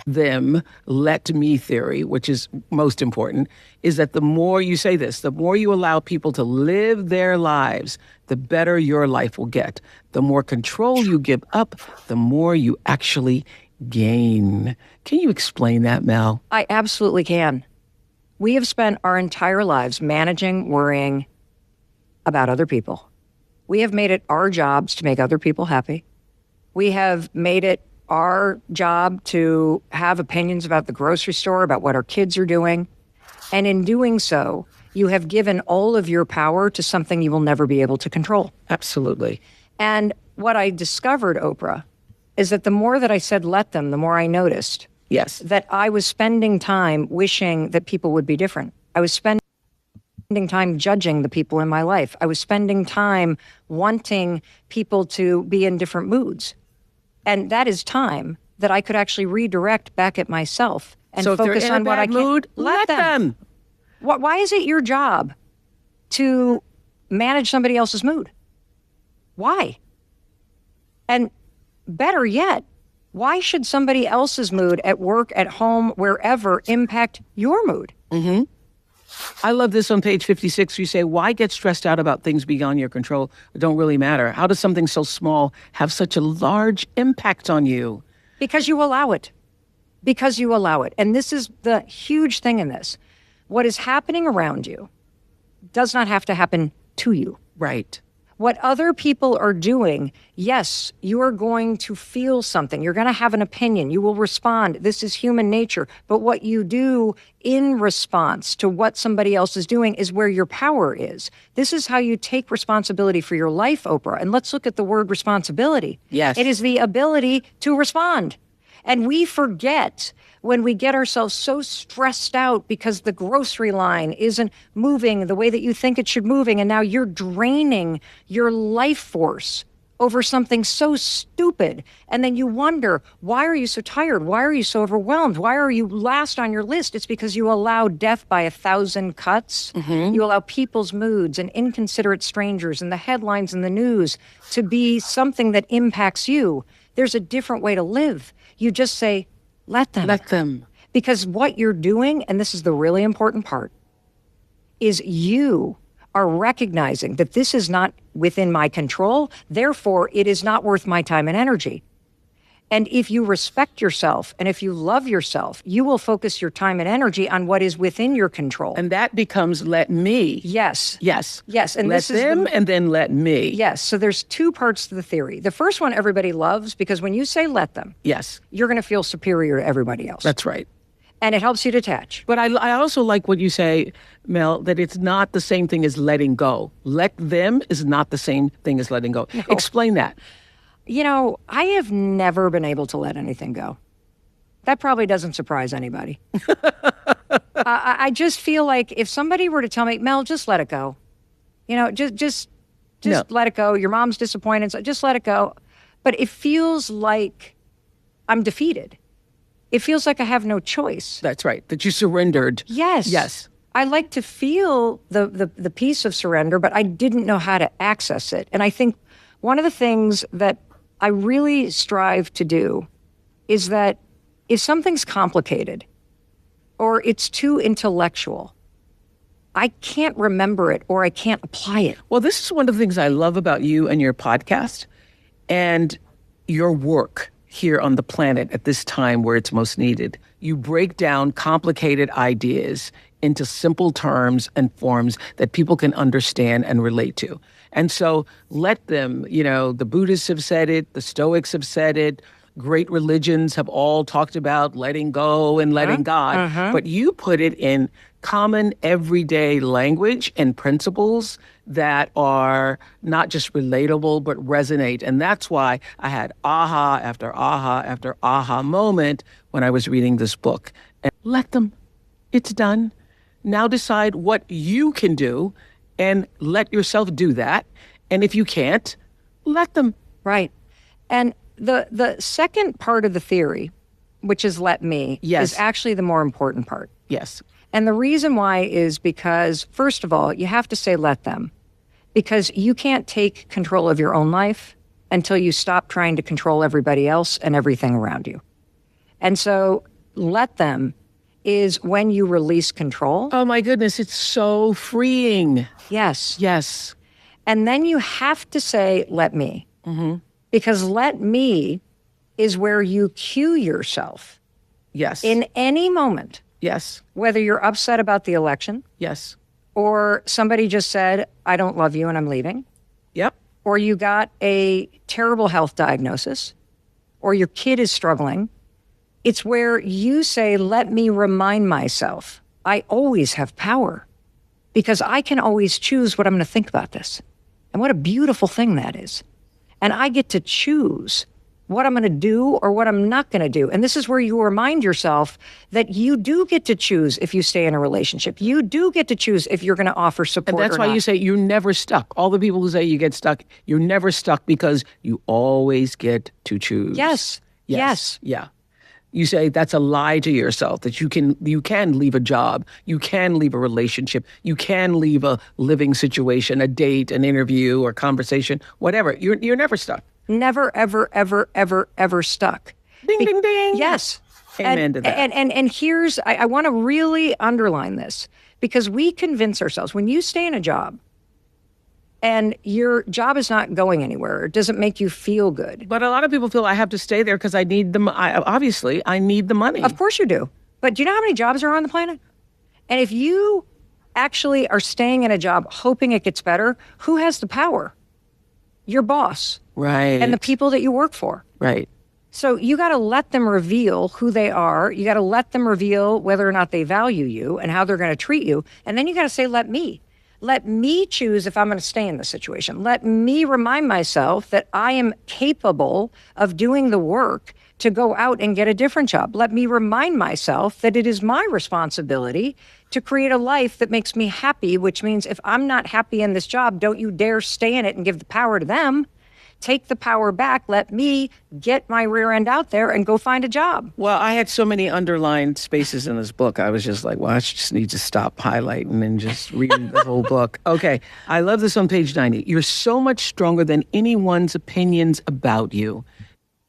them, let me theory, which is most important, is that the more you say this, the more you allow people to live their lives, the better your life will get. The more control you give up, the more you actually gain. Can you explain that, Mel? I absolutely can. We have spent our entire lives managing, worrying about other people. We have made it our jobs to make other people happy. We have made it our job to have opinions about the grocery store, about what our kids are doing. And in doing so, you have given all of your power to something you will never be able to control. Absolutely. And what I discovered, Oprah, is that the more that I said let them, the more I noticed that I was spending time wishing that people would be different. I was spending time judging the people in my life. I was spending time wanting people to be in different moods. And that is time that I could actually redirect back at myself and so focus on what I can. Mood, let them. Why is it your job to manage somebody else's mood? Why? And better yet, why should somebody else's mood at work, at home, wherever impact your mood? Mm-hmm. I love this on page 56. You say, why get stressed out about things beyond your control that don't really matter? How does something so small have such a large impact on you? Because you allow it. Because you allow it. And this is the huge thing in this. What is happening around you does not have to happen to you. Right. What other people are doing, yes, you are going to feel something. You're going to have an opinion. You will respond. This is human nature. But what you do in response to what somebody else is doing is where your power is. This is how you take responsibility for your life, Oprah. And let's look at the word responsibility. Yes. It is the ability to respond. And we forget when we get ourselves so stressed out because the grocery line isn't moving the way that you think it should moving, and now you're draining your life force over something so stupid. And then you wonder, why are you so tired? Why are you so overwhelmed? Why are you last on your list? It's because you allow death by 1,000 cuts. Mm-hmm. You allow people's moods and inconsiderate strangers and the headlines in the news to be something that impacts you. There's a different way to live. You just say, let them. Let them. Because what you're doing, and this is the really important part, is you are recognizing that this is not within my control. Therefore, it is not worth my time and energy. And if you respect yourself and if you love yourself, you will focus your time and energy on what is within your control. And that becomes let me. Yes. Yes. Yes. And let this them is and then let me. Yes. So there's two parts to the theory. The first one everybody loves because when you say let them, yes, you're going to feel superior to everybody else. That's right. And it helps you detach. But I also like what you say, Mel, that it's not the same thing as letting go. Let them is not the same thing as letting go. No. Explain that. You know, I have never been able to let anything go. That probably doesn't surprise anybody. I just feel like if somebody were to tell me, Mel, just let it go. You know, just no. Let it go. Your mom's disappointed, so just let it go. But it feels like I'm defeated. It feels like I have no choice. That's right. That you surrendered. Yes. Yes. I like to feel the piece of surrender, but I didn't know how to access it. And I think one of the things that I really strive to do is that if something's complicated or it's too intellectual, I can't remember it or I can't apply it. Well, this is one of the things I love about you and your podcast and your work here on the planet at this time where it's most needed. You break down complicated ideas into simple terms and forms that people can understand and relate to. And so let them, you know, the Buddhists have said it, the Stoics have said it, great religions have all talked about letting go and letting God, but you put it in common everyday language and principles that are not just relatable, but resonate. And that's why I had aha after aha after aha moment when I was reading this book. And let them. It's done. Now decide what you can do and let yourself do that. And if you can't, let them. Right. And the second part of the theory, which is let me, is actually the more important part. Yes. And the reason why is because, first of all, you have to say let them. Because you can't take control of your own life until you stop trying to control everybody else and everything around you. And so let them is when you release control. Oh my goodness, it's so freeing. Yes. Yes. And then you have to say, let me. Because let me is where you cue yourself Yes. in any moment, Yes. whether you're upset about the election Yes. or somebody just said, I don't love you and I'm leaving, Yep. or you got a terrible health diagnosis, or your kid is struggling. It's where you say, let me remind myself, I always have power because I can always choose what I'm going to think about this. And what a beautiful thing that is. And I get to choose what I'm going to do or what I'm not going to do. And this is where you remind yourself that you do get to choose if you stay in a relationship. You do get to choose if you're going to offer support. And that's why you say you're never stuck. All the people who say you get stuck, you're never stuck because you always get to choose. Yes. Yes. Yeah. You say that's a lie to yourself, that you can leave a job, you can leave a relationship, you can leave a living situation, a date, an interview or conversation, whatever. You're never stuck. Never, ever, ever, ever, ever stuck. Ding, ding, ding. Yes. Amen to that. And here's, I want to really underline this because we convince ourselves when you stay in a job and your job is not going anywhere, it doesn't make you feel good. But a lot of people feel I have to stay there because I need them. Obviously, I need the money. Of course you do. But do you know how many jobs are on the planet? And if you actually are staying in a job hoping it gets better, who has the power? Your boss. Right. And the people that you work for. Right. So you got to let them reveal who they are. You got to let them reveal whether or not they value you and how they're going to treat you. And then you got to say, let me. Let me choose if I'm going to stay in this situation. Let me remind myself that I am capable of doing the work to go out and get a different job. Let me remind myself that it is my responsibility to create a life that makes me happy, which means if I'm not happy in this job, don't you dare stay in it and give the power to them. Take the power back. Let me get my rear end out there and go find a job. Well, I had so many underlined spaces in this book. I was just like, well, I just need to stop highlighting and just read the whole book. Okay. I love this on page 90. You're so much stronger than anyone's opinions about you.